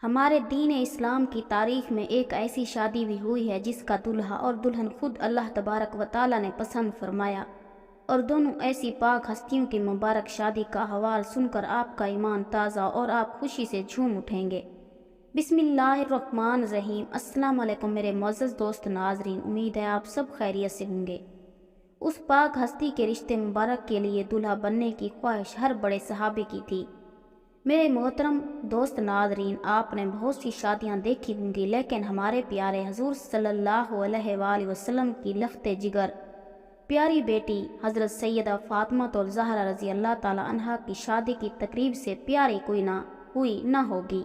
ہمارے دین اسلام کی تاریخ میں ایک ایسی شادی بھی ہوئی ہے جس کا دلہا اور دلہن خود اللہ تبارک و تعالی نے پسند فرمایا، اور دونوں ایسی پاک ہستیوں کی مبارک شادی کا حوال سن کر آپ کا ایمان تازہ اور آپ خوشی سے جھوم اٹھیں گے۔ بسم اللہ الرحمن الرحیم۔ السلام علیکم میرے معزز دوست ناظرین، امید ہے آپ سب خیریت سے ہوں گے۔ اس پاک ہستی کے رشتے مبارک کے لیے دلہا بننے کی خواہش ہر بڑے صحابی کی تھی۔ میرے محترم دوست ناظرین، آپ نے بہت سی شادیاں دیکھی ہوں گی، لیکن ہمارے پیارے حضور صلی اللہ علیہ وآلہ وسلم کی لخت جگر پیاری بیٹی حضرت سیدہ فاطمہ الزہرا رضی اللہ تعالی عنہا کی شادی کی تقریب سے پیاری کوئی نہ ہوگی۔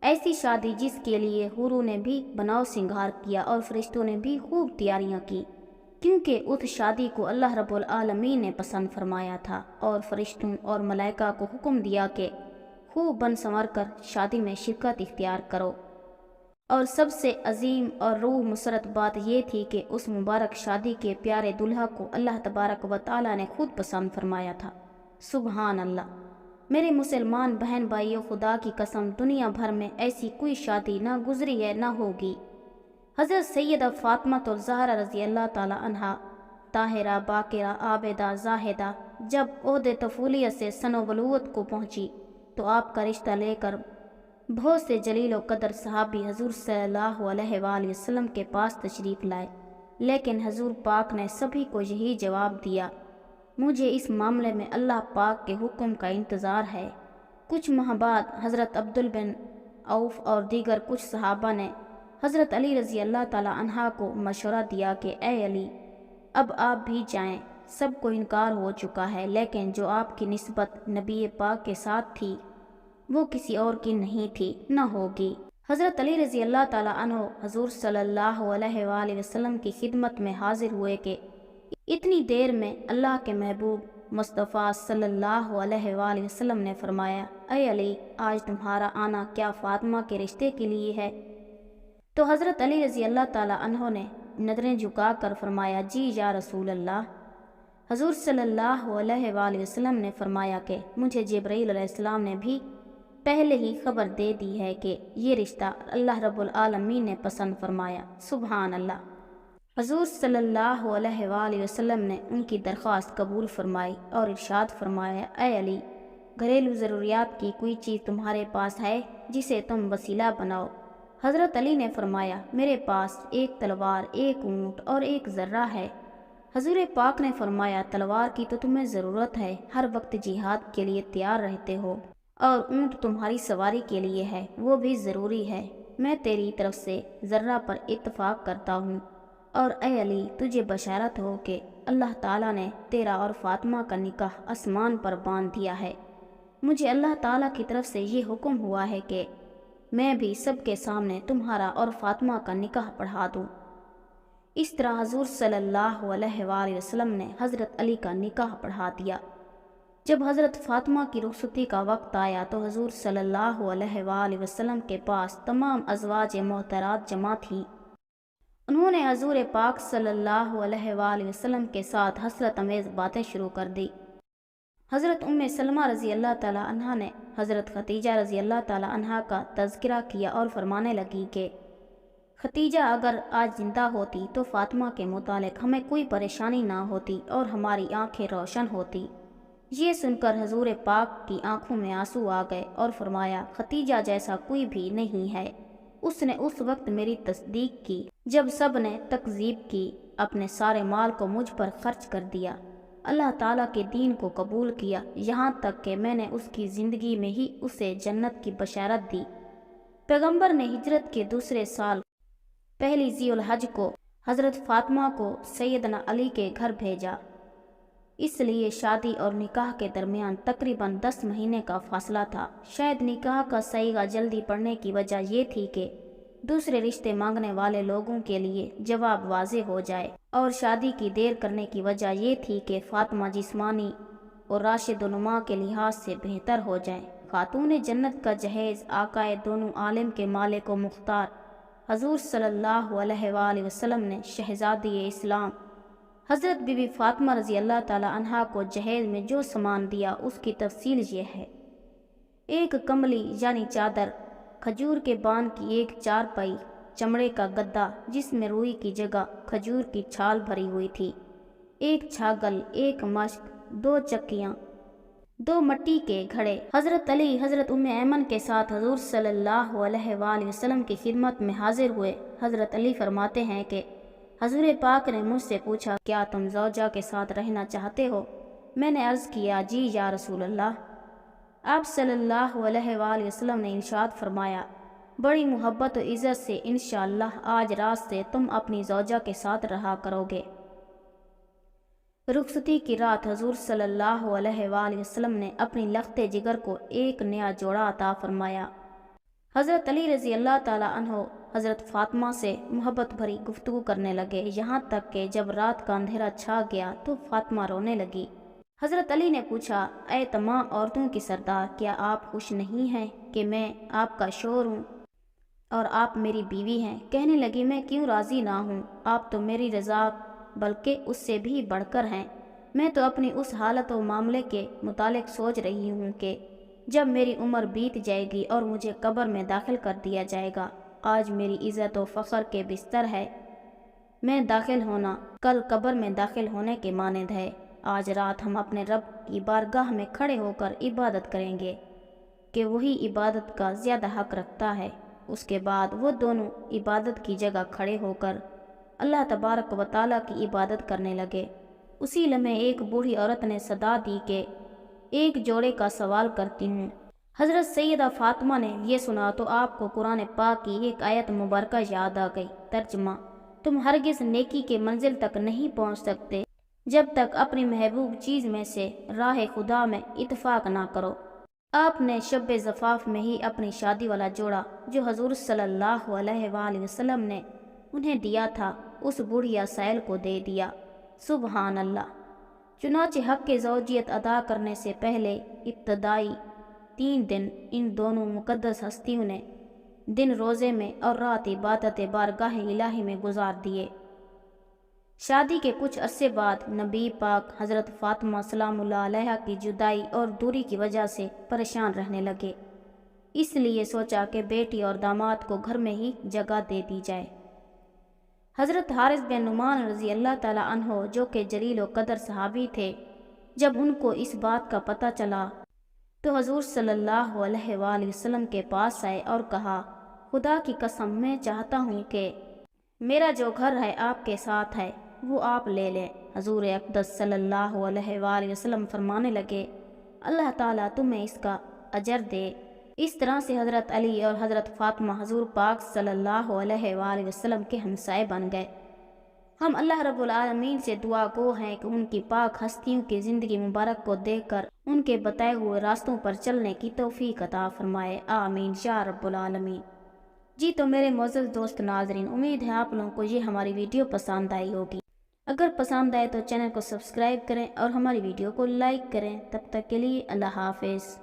ایسی شادی جس کے لیے حوروں نے بھی بناؤ سنگار کیا اور فرشتوں نے بھی خوب تیاریاں کی، کیونکہ اس شادی کو اللہ رب العالمین نے پسند فرمایا تھا، اور فرشتوں اور ملائکہ کو حکم دیا کہ خوب بن سنور کر شادی میں شرکت اختیار کرو۔ اور سب سے عظیم اور روح مسرت بات یہ تھی کہ اس مبارک شادی کے پیارے دلہا کو اللہ تبارک و تعالی نے خود پسند فرمایا تھا۔ سبحان اللہ۔ میرے مسلمان بہن بھائیوں، خدا کی قسم دنیا بھر میں ایسی کوئی شادی نہ گزری ہے نہ ہوگی۔ حضرت سیدہ فاطمہ الزہرا رضی اللہ تعالی عنہا طاہرہ، باکرہ، عابدہ، زاہدہ جب عہد طفولیت سے سن و بلوغت کو پہنچی تو آپ کا رشتہ لے کر بہت سے جلیل و قدر صحابی حضور صلی اللہ علیہ وآلہ وسلم کے پاس تشریف لائے، لیکن حضور پاک نے سبھی کو یہی جواب دیا، مجھے اس معاملے میں اللہ پاک کے حکم کا انتظار ہے۔ کچھ ماہ بعد حضرت عبد بن عوف اور دیگر کچھ صحابہ نے حضرت علی رضی اللہ تعالی عنہ کو مشورہ دیا کہ اے علی، اب آپ بھی جائیں، سب کو انکار ہو چکا ہے، لیکن جو آپ کی نسبت نبی پاک کے ساتھ تھی وہ کسی اور کی نہیں تھی، نہ ہوگی۔ حضرت علی رضی اللہ تعالی عنہ حضور صلی اللہ علیہ وآلہ وسلم کی خدمت میں حاضر ہوئے کہ اتنی دیر میں اللہ کے محبوب مصطفیٰ صلی اللہ علیہ وآلہ وسلم نے فرمایا، اے علی، آج تمہارا آنا کیا فاطمہ کے رشتے کے لیے ہے؟ تو حضرت علی رضی اللہ تعالی عنہ نے نظریں جھکا کر فرمایا، جی یا رسول اللہ۔ حضور صلی اللہ علیہ وآلہ وسلم نے فرمایا کہ مجھے جبرائیل علیہ السلام نے بھی پہلے ہی خبر دے دی ہے کہ یہ رشتہ اللہ رب العالمین نے پسند فرمایا۔ سبحان اللہ۔ حضور صلی اللہ علیہ وآلہ وسلم نے ان کی درخواست قبول فرمائی اور ارشاد فرمایا، اے علی، گھریلو ضروریات کی کوئی چیز تمہارے پاس ہے جسے تم وسیلہ بناؤ؟ حضرت علی نے فرمایا، میرے پاس ایک تلوار، ایک اونٹ اور ایک ذرہ ہے۔ حضور پاک نے فرمایا، تلوار کی تو تمہیں ضرورت ہے، ہر وقت جہاد کے لیے تیار رہتے ہو، اور اونٹ تمہاری سواری کے لیے ہے، وہ بھی ضروری ہے۔ میں تیری طرف سے ذرہ پر اتفاق کرتا ہوں، اور اے علی، تجھے بشارت ہو کہ اللہ تعالیٰ نے تیرا اور فاطمہ کا نکاح آسمان پر باندھ دیا ہے۔ مجھے اللہ تعالیٰ کی طرف سے یہ حکم ہوا ہے کہ میں بھی سب کے سامنے تمہارا اور فاطمہ کا نکاح پڑھا دوں۔ اس طرح حضور صلی اللہ علیہ وآلہ وسلم نے حضرت علی کا نکاح پڑھا دیا۔ جب حضرت فاطمہ کی رخصتی کا وقت آیا تو حضور صلی اللہ علیہ وآلہ وسلم کے پاس تمام ازواج محترات جمع تھیں۔ انہوں نے حضور پاک صلی اللہ علیہ وآلہ وسلم کے ساتھ حسرت امیز باتیں شروع کر دی۔ حضرت ام سلمہ رضی اللہ تعالی عنہا نے حضرت ختیجہ رضی اللہ تعالی عنہا کا تذکرہ کیا اور فرمانے لگی کہ ختیجہ اگر آج زندہ ہوتی تو فاطمہ کے متعلق ہمیں کوئی پریشانی نہ ہوتی اور ہماری آنکھیں روشن ہوتی۔ یہ سن کر حضور پاک کی آنکھوں میں آنسو آ گئے اور فرمایا، ختیجہ جیسا کوئی بھی نہیں ہے، اس نے اس وقت میری تصدیق کی جب سب نے تکذیب کی، اپنے سارے مال کو مجھ پر خرچ کر دیا، اللہ تعالیٰ کے دین کو قبول کیا، یہاں تک کہ میں نے اس کی زندگی میں ہی اسے جنت کی بشارت دی۔ پیغمبر نے ہجرت کے دوسرے سال پہلی ذی الحج کو حضرت فاطمہ کو سیدنا علی کے گھر بھیجا، اس لیے شادی اور نکاح کے درمیان تقریباً 10 مہینے کا فاصلہ تھا۔ شاید نکاح کا صیغہ جلدی پڑنے کی وجہ یہ تھی کہ دوسرے رشتے مانگنے والے لوگوں کے لیے جواب واضح ہو جائے، اور شادی کی دیر کرنے کی وجہ یہ تھی کہ فاطمہ جسمانی اور راشد نما کے لحاظ سے بہتر ہو جائیں۔ خاتون جنت کا جہیز، آقائے دونوں عالم کے مالک و مختار حضور صلی اللہ علیہ وآلہ وسلم نے شہزادی اسلام حضرت بی بی فاطمہ رضی اللہ تعالی عنہا کو جہیز میں جو سامان دیا اس کی تفصیل یہ ہے۔ ایک کملی یعنی چادر، کھجور کے بان کی ایک چارپائی، چمڑے کا گدا جس میں روئی کی جگہ کھجور کی چھال بھری ہوئی تھی، ایک چھاگل، ایک مشک، 2 چکیاں، 2 مٹی کے گھڑے۔ حضرت علی حضرت ام ایمن کے ساتھ حضور صلی اللہ علیہ وآلہ وسلم کی خدمت میں حاضر ہوئے۔ حضرت علی فرماتے ہیں کہ حضور پاک نے مجھ سے پوچھا، کیا تم زوجہ کے ساتھ رہنا چاہتے ہو؟ میں نے عرض کیا، جی یا رسول اللہ۔ آپ صلی اللہ علیہ وآلہ وسلم نے ارشاد فرمایا، بڑی محبت و عزت سے انشاءاللہ آج رات سے تم اپنی زوجہ کے ساتھ رہا کرو گے۔ رخصتی کی رات حضور صلی اللہ علیہ وآلہ وسلم نے اپنی لخت جگر کو ایک نیا جوڑا عطا فرمایا۔ حضرت علی رضی اللہ تعالیٰ عنہ حضرت فاطمہ سے محبت بھری گفتگو کرنے لگے، یہاں تک کہ جب رات کا اندھیرا چھا گیا تو فاطمہ رونے لگی۔ حضرت علی نے پوچھا، اے تمام عورتوں کی سردار، کیا آپ خوش نہیں ہیں کہ میں آپ کا شوہر ہوں اور آپ میری بیوی ہیں؟ کہنے لگی، میں کیوں راضی نہ ہوں، آپ تو میری رضا بلکہ اس سے بھی بڑھ کر ہیں۔ میں تو اپنی اس حالت و معاملے کے متعلق سوچ رہی ہوں کہ جب میری عمر بیت جائے گی اور مجھے قبر میں داخل کر دیا جائے گا، آج میری عزت و فخر کے بستر ہے، میں داخل ہونا کل قبر میں داخل ہونے کے مانند ہے۔ آج رات ہم اپنے رب کی بارگاہ میں کھڑے ہو کر عبادت کریں گے کہ وہی عبادت کا زیادہ حق رکھتا ہے۔ اس کے بعد وہ دونوں عبادت کی جگہ کھڑے ہو کر اللہ تبارک و تعالیٰ کی عبادت کرنے لگے۔ اسی لمحے ایک بوڑھی عورت نے صدا دی کہ ایک جوڑے کا سوال کرتی ہوں۔ حضرت سیدہ فاطمہ نے یہ سنا تو آپ کو قرآن پاک کی ایک آیت مبارکہ یاد آ گئی۔ ترجمہ: تم ہرگز نیکی کے منزل تک نہیں پہنچ سکتے جب تک اپنی محبوب چیز میں سے راہ خدا میں اتفاق نہ کرو۔ آپ نے شب زفاف میں ہی اپنی شادی والا جوڑا جو حضور صلی اللہ علیہ وآلہ وسلم نے انہیں دیا تھا اس بوڑھیا سائل کو دے دیا۔ سبحان اللہ۔ چنانچہ حق کے زوجیت ادا کرنے سے پہلے ابتدائی 3 دن ان دونوں مقدس ہستیوں نے دن روزے میں اور رات عبادت بارگاہ الہی میں گزار دیے۔ شادی کے کچھ عرصے بعد نبی پاک حضرت فاطمہ سلام اللہ علیہا کی جدائی اور دوری کی وجہ سے پریشان رہنے لگے، اس لیے سوچا کہ بیٹی اور داماد کو گھر میں ہی جگہ دے دی جائے۔ حضرت حارث بن نعمان رضی اللہ تعالیٰ عنہ جو کہ جلیل و قدر صحابی تھے، جب ان کو اس بات کا پتہ چلا تو حضور صلی اللہ علیہ وآلہ وسلم کے پاس آئے اور کہا، خدا کی قسم میں چاہتا ہوں کہ میرا جو گھر ہے آپ کے ساتھ ہے وہ آپ لے لیں۔ حضور اقدس صلی اللہ علیہ وآلہ وسلم فرمانے لگے، اللہ تعالیٰ تمہیں اس کا اجر دے۔ اس طرح سے حضرت علی اور حضرت فاطمہ حضور پاک صلی اللہ علیہ وآلہ وسلم کے ہمسائے بن گئے۔ ہم اللہ رب العالمین سے دعا گو ہیں کہ ان کی پاک ہستیوں کی زندگی مبارک کو دیکھ کر ان کے بتائے ہوئے راستوں پر چلنے کی توفیق عطا فرمائے، آمین یا رب العالمین۔ جی تو میرے معزز دوست ناظرین، امید ہے آپ لوگوں کو یہ ہماری ویڈیو پسند آئی ہوگی۔ اگر پسند آئے تو چینل کو سبسکرائب کریں اور ہماری ویڈیو کو لائک کریں۔ تب تک کے لیے اللہ حافظ۔